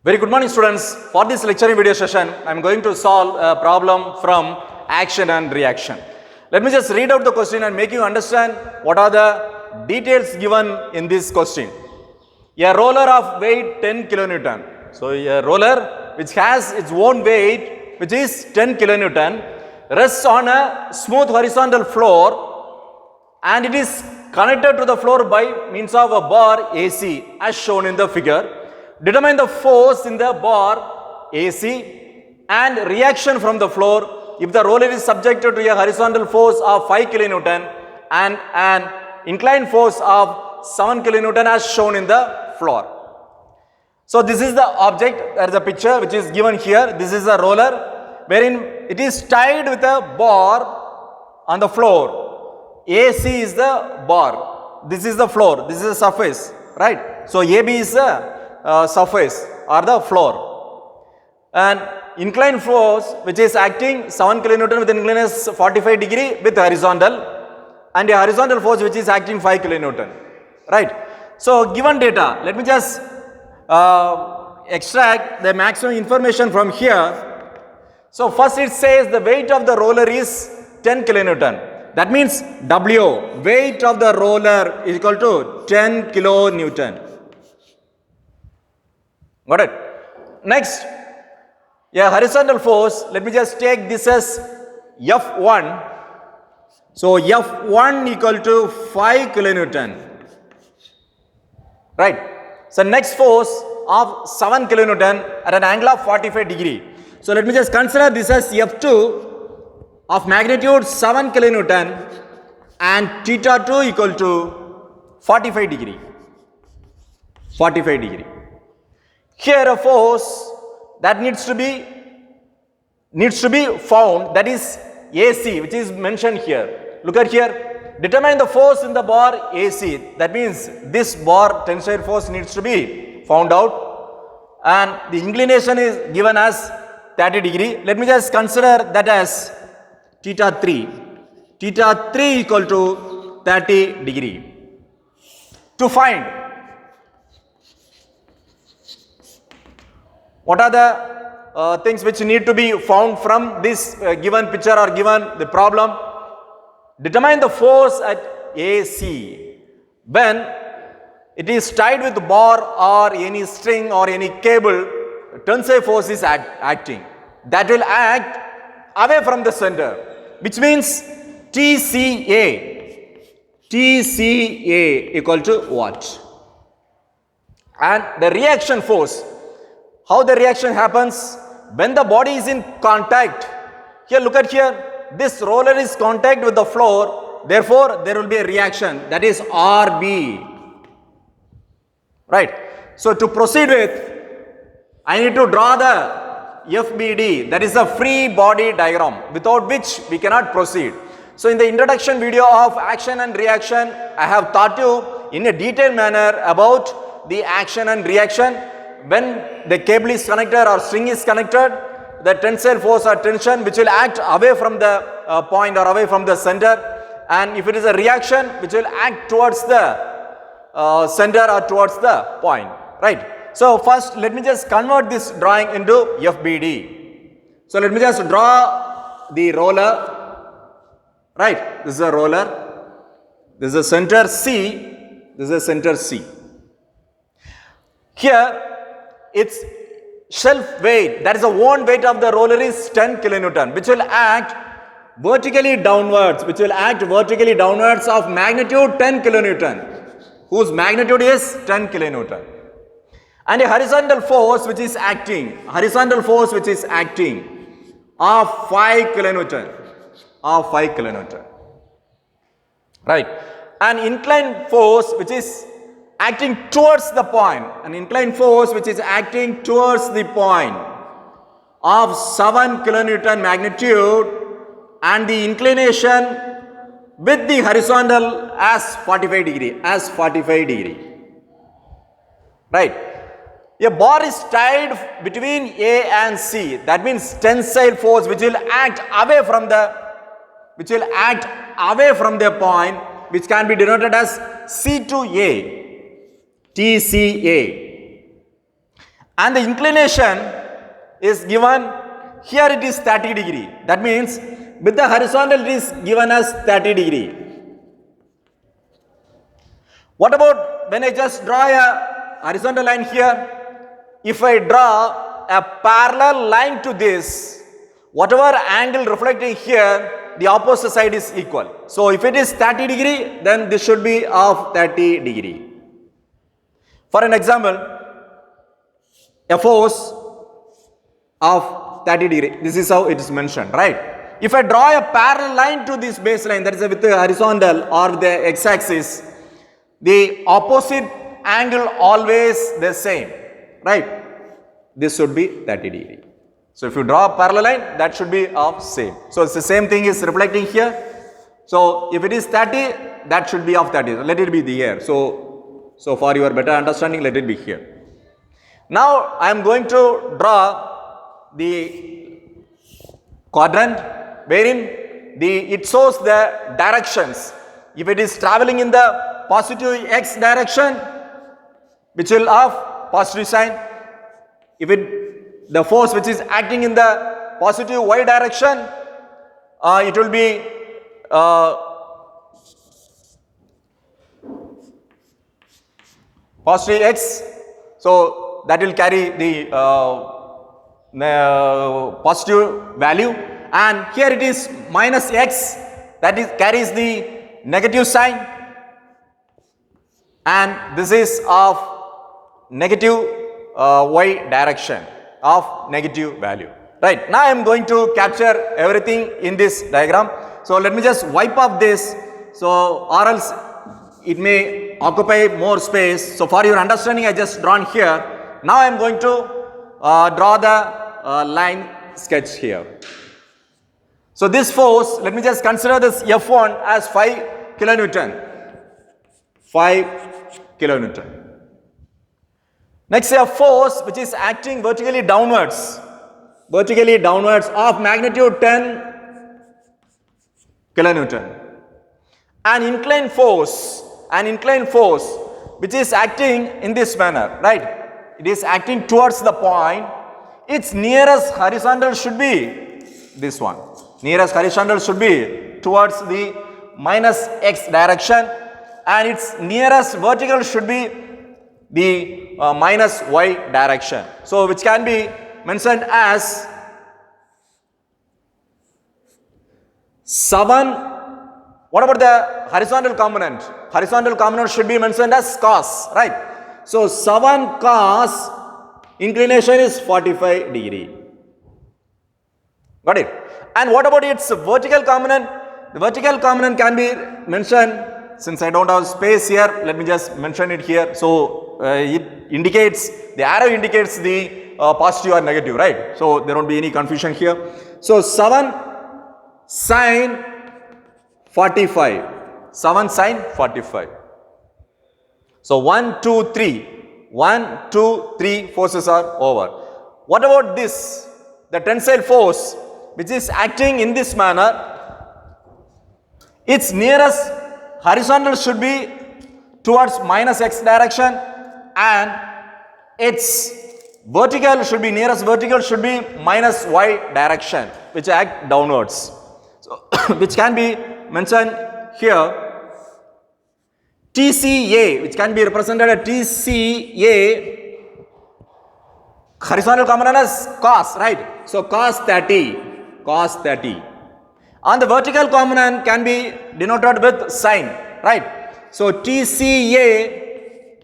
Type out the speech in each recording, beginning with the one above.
Very good morning, students. For this lecturing video session, I am going to solve a problem from action and reaction. Let me just read out the question and make you understand what are the details given in this question. A roller of weight 10 kilonewton. So a roller which has its own weight, which is 10 kilonewton, rests on a smooth horizontal floor and it is connected to the floor by means of a bar AC as shown in the figure. Determine the force in the bar AC and reaction from the floor if the roller is subjected to a horizontal force of 5 kilonewton and an inclined force of 7 kilonewton as shown in the floor. So this is the object, there is a picture which is given here. This is a roller wherein it is tied with a bar on the floor. AC is the bar, this is the floor, this is the surface, right? So AB is the surface or the floor, and inclined force which is acting 7 kilonewton with an inclination 45 degree with horizontal, and a horizontal force which is acting 5 kilonewton, right? So given data, let me just extract the maximum information from here. So first it says the weight of the roller is 10 kilonewton. That means W, weight of the roller, is equal to 10 kilonewton. Got it? Next, a horizontal force, let me just take this as F1. So F1 equal to 5 kilonewton. Right? So next force of 7 kilonewton at an angle of 45 degree. So let me just consider this as F2 of magnitude 7 kilonewton and theta 2 equal to 45 degree. 45 degree. Here a force that needs to be found, that is AC, which is mentioned here. Look at here. Determine the force in the bar AC. That means this bar tensile force needs to be found out, and the inclination is given as 30 degree. Let me just consider that as theta 3. Theta 3 equal to 30 degree. To find what are the things which need to be found from this given picture or given the problem? Determine the force at AC when it is tied with bar or any string or any cable. Tensile force is acting. That will act away from the center, which means TCA equal to what? And the reaction force. How the reaction happens? When the body is in contact. Here, look at here. This roller is contact with the floor. Therefore, there will be a reaction. That is RB. Right. So, to proceed with, I need to draw the FBD. That is the free body diagram, without which we cannot proceed. So, in the introduction video of action and reaction, I have taught you in a detailed manner about the action and reaction. When the cable is connected or string is connected, the tensile force or tension which will act away from the point or away from the center, and if it is a reaction which will act towards the center or towards the point, right? So first let me just convert this drawing into FBD. So let me just draw the roller, right? This is a roller, this is a center C, this is a center C. Here its shelf weight, that is the own weight of the roller, is 10 kilonewton, which will act vertically downwards, of magnitude 10 kilonewton, whose magnitude is 10 kilonewton. And a horizontal force which is acting, of 5 kilonewton, right? An inclined force which is acting towards the point, of 7 kilonewton magnitude, and the inclination with the horizontal as 45 degree, right? A bar is tied between A and C. That means tensile force which will act away from the point, which can be denoted as C to A. TCA. and the inclination is given, here it is 30 degree. That means with the horizontal it is given as 30 degree. What about when I just draw a horizontal line here? If I draw a parallel line to this, whatever angle reflecting here, the opposite side is equal. So if it is 30 degree, then this should be of 30 degree. For an example, a force of 30 degree. This is how it is mentioned, right? If I draw a parallel line to this baseline, that is with the horizontal or the x-axis, the opposite angle always the same, right? This should be 30 degree. So if you draw a parallel line, that should be of same. So it's the same thing is reflecting here. So if it is 30, that should be of 30. Let it be here. So for your better understanding, let it be here. Now I am going to draw the quadrant wherein it shows the directions. If it is traveling in the positive x direction, which will have positive sign. If the force which is acting in the positive y direction, it will be positive x, so that will carry the positive value, and here it is minus x, that is carries the negative sign, and this is of negative y direction of negative value. Right, now I am going to capture everything in this diagram. So let me just wipe off this, so or else it may occupy more space. So for your understanding, I just drawn here. Now I am going to draw the line sketch here. So this force, let me just consider this F1 as 5 kilonewton. 5 kilonewton. Next, a force which is acting vertically downwards of magnitude 10 kilonewton. An inclined force which is acting in this manner, right? It is acting towards the point. Its nearest horizontal should be this one. Nearest horizontal should be towards the minus x direction, and its nearest vertical should be the minus y direction. So which can be mentioned as 7. What about the horizontal component? Horizontal component should be mentioned as cos, right? So 7 cos, inclination is 45 degree. Got it? And what about its vertical component? The vertical component can be mentioned, since I don't have space here, let me just mention it here. So it indicates, the arrow indicates the positive or negative, right? So there won't be any confusion here. So 7 sine 45. 7 sine 45. So 1, 2, 3. 1, 2, 3 forces are over. What about this? The tensile force which is acting in this manner, its nearest horizontal should be towards minus x direction, and its vertical should be, nearest vertical should be minus y direction, which act downwards. So which can be mentioned here. TCA, which can be represented as TCA, horizontal component as cos, right? So cos 30, cos 30. And the vertical component can be denoted with sine, right? So TCA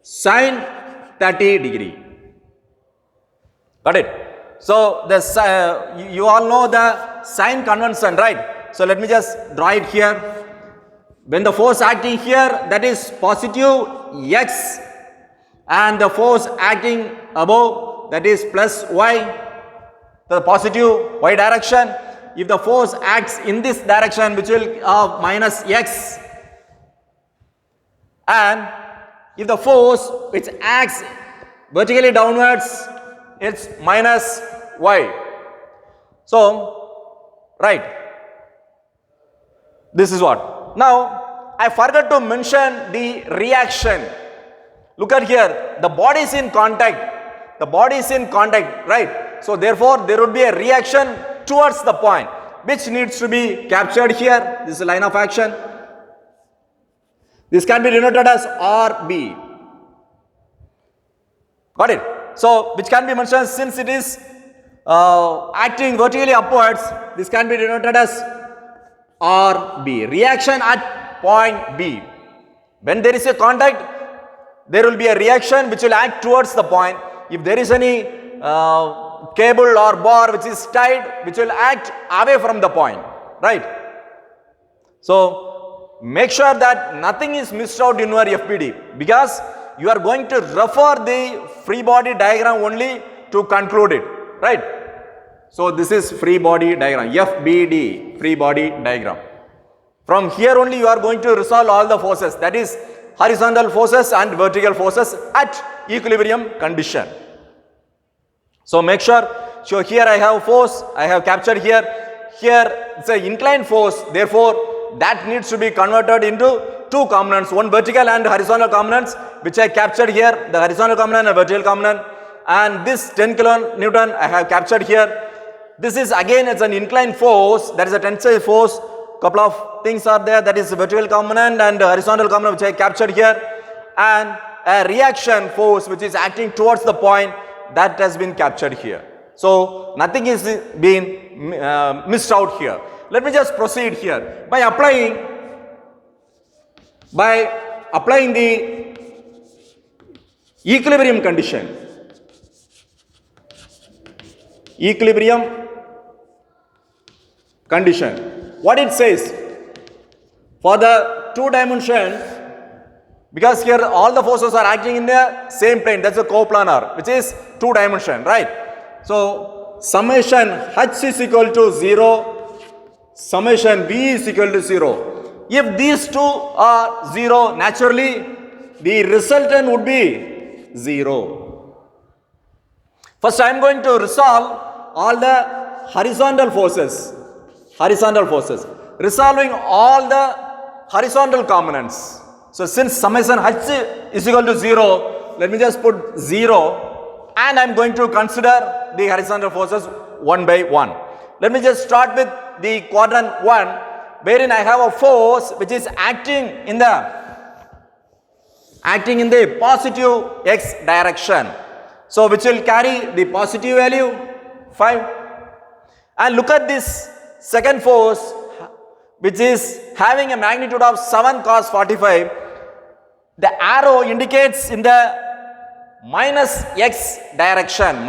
sine 30 degree. Got it? So the you all know the sign convention, right? So let me just draw it here. When the force acting here, that is positive x, and the force acting above, that is plus y, the positive y direction. If the force acts in this direction, which will have minus x, and if the force which acts vertically downwards, it's minus y. So, right, this is what. Now, I forgot to mention the reaction. Look at here, the body is in contact. The body is in contact, right? So therefore, there would be a reaction towards the point, which needs to be captured here. This is a line of action. This can be denoted as RB. Got it? So, which can be mentioned since it is acting vertically upwards, this can be denoted as RB. Reaction at point B. When there is a contact, there will be a reaction which will act towards the point. If there is any cable or bar which is tied, which will act away from the point, right? So, make sure that nothing is missed out in your FBD, because you are going to refer the free body diagram only to conclude it, right? So, this is free body diagram, FBD, free body diagram. From here only you are going to resolve all the forces, that is horizontal forces and vertical forces at equilibrium condition. So, make sure, so here I have force, I have captured here, here it's an inclined force, therefore that needs to be converted into two components, one vertical and horizontal components, which I captured here, the horizontal component and vertical component, and this 10 kilonewton I have captured here. This is again, it's an inclined force, that is a tensile force, couple of things are there, that is vertical component and horizontal component which I captured here, and a reaction force which is acting towards the point, that has been captured here. So, nothing is being missed out here. Let me just proceed here by applying the equilibrium condition. Equilibrium condition. What it says for the two dimensions, because here all the forces are acting in the same plane, that's a coplanar, which is two dimension, right? So, summation H is equal to 0, summation V is equal to 0. If these two are 0, naturally the resultant would be 0. First I am going to resolve all the horizontal forces. Resolving all the horizontal components. So, since summation H is equal to 0, let me just put 0 and I am going to consider the horizontal forces one by one. Let me just start with the quadrant 1, wherein I have a force which is acting in the positive x direction. So, which will carry the positive value 5. And look at this second force, which is having a magnitude of 7 cos 45. The arrow indicates in the minus x direction,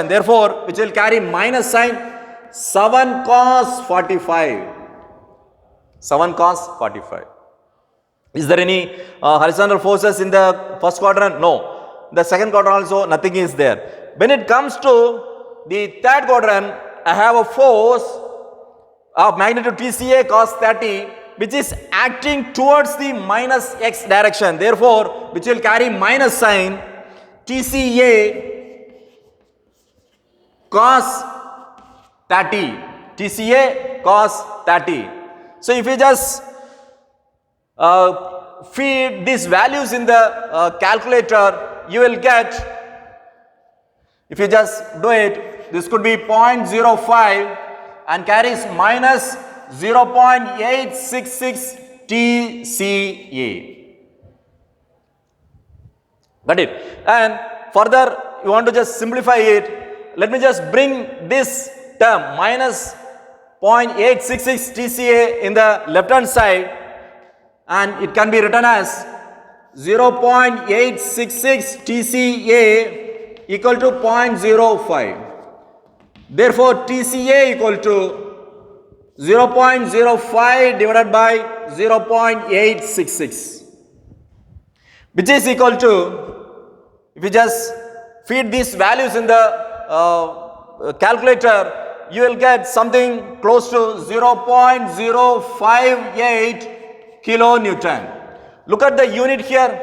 therefore, which will carry minus sign 7 cos 45. 7 cos 45. Is there any horizontal forces in the first quadrant? No. The second quadrant also nothing is there. When it comes to the third quadrant, I have a force of magnitude TCA cos 30, which is acting towards the minus x direction, therefore, which will carry minus sign TCA cos 30. TCA cos 30. So, if you just feed these values in the calculator, you will get, if you just do it, this could be 0.05 and carries minus 0.866 TCA. Got it? And further, you want to just simplify it. Let me just bring this term minus 0.866 TCA in the left hand side, and it can be written as 0.866 TCA equal to 0.05. Therefore, TCA equal to 0.05 divided by 0.866, which is equal to, if you just feed these values in the calculator, you will get something close to 0.058 kilonewton. Look at the unit here,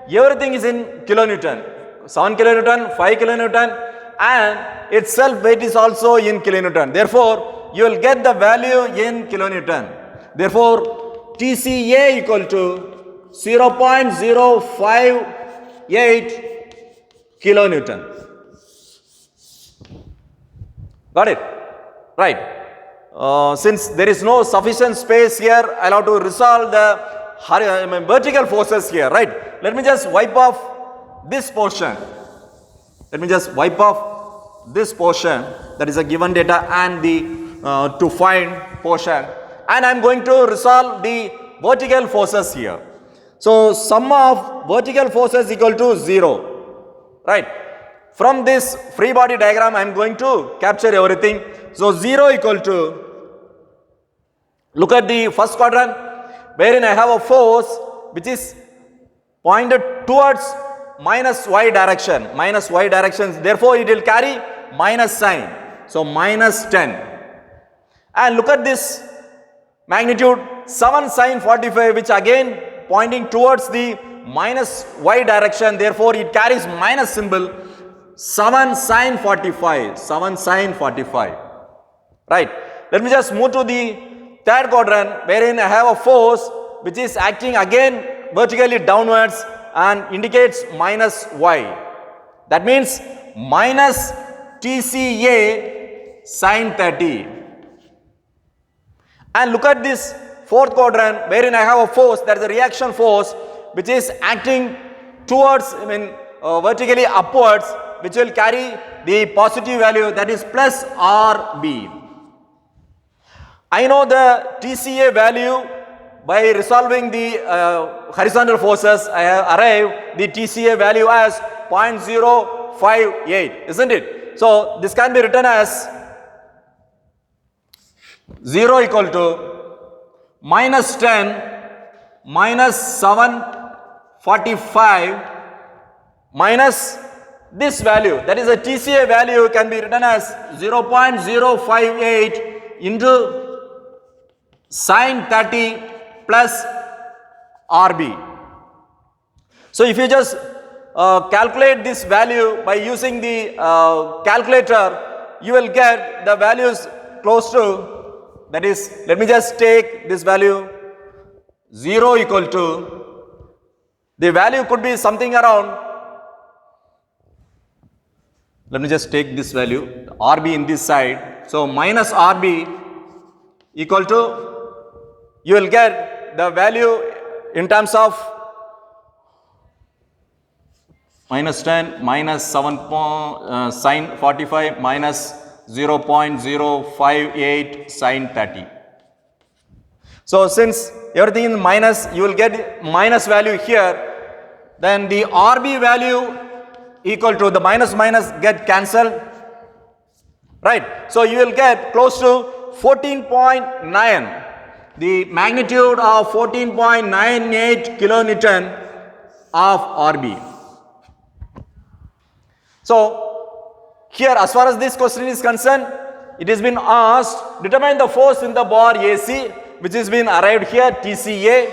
everything is in kilonewton, 7 kilonewton, 5 kilonewton, and its self weight is also in kilonewton. Therefore, you will get the value in kilonewton. Therefore, TCA equal to 0.058 kilonewton. Got it? Right. Since there is no sufficient space here, I'll have to resolve the vertical forces here, right? Let me just wipe off this portion. Let me just wipe off this portion, that is a given data, and the to find portion, and I'm going to resolve the vertical forces here. So sum of vertical forces equal to 0, right? From this free body diagram, I am going to capture everything. So 0 equal to, look at the first quadrant, wherein I have a force which is pointed towards minus y direction, therefore it will carry minus sign, so minus 10. And look at this magnitude 7 sine 45, which again pointing towards the minus y direction, therefore it carries minus symbol, 7 sine 45, right? Let me just move to the third quadrant, wherein I have a force which is acting again vertically downwards and indicates minus y. That means minus TCA sine 30. And look at this fourth quadrant, wherein I have a force, that is a reaction force, which is acting towards, vertically upwards, which will carry the positive value, that is plus RB. I know the TCA value by resolving the horizontal forces. I have arrived the TCA value as 0.058, isn't it? So this can be written as 0 equal to minus 10 minus 745 minus this value, that is a TCA value, can be written as 0.058 into sine 30 plus RB. So if you just calculate this value by using the calculator, you will get the values close to, that is, let me just take this value 0 equal to, the value could be something around, let me just take this value, RB in this side. So minus RB equal to, you will get the value in terms of minus 10 minus 7 sine 45 minus 0.058 sine 30. So since everything is minus, you will get minus value here. Then the RB value equal to, the minus get cancelled, right? So you will get close to 14.9. The magnitude of 14.98 kilonewton of RB. So here, as far as this question is concerned, it has been asked, determine the force in the bar AC, which has been arrived here, TCA,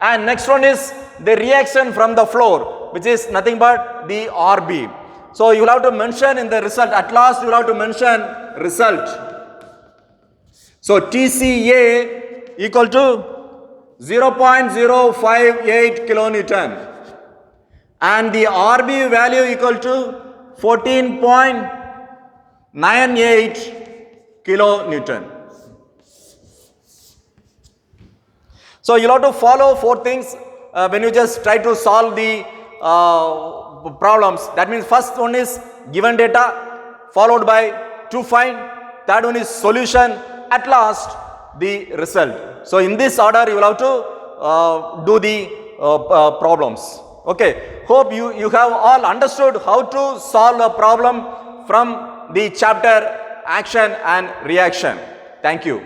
and next one is the reaction from the floor, which is nothing but the RB. So you will have to mention in the result, at last you will have to mention result. So TCA equal to 0.058 kilonewton and the RB value equal to 14.98 kilonewton. So you have to follow 4 things when you just try to solve the problems. That means first one is given data, followed by to find, third one is solution, at last the result. So in this order you will have to do the problems. Okay, hope you have all understood how to solve a problem from the chapter action and reaction. Thank you.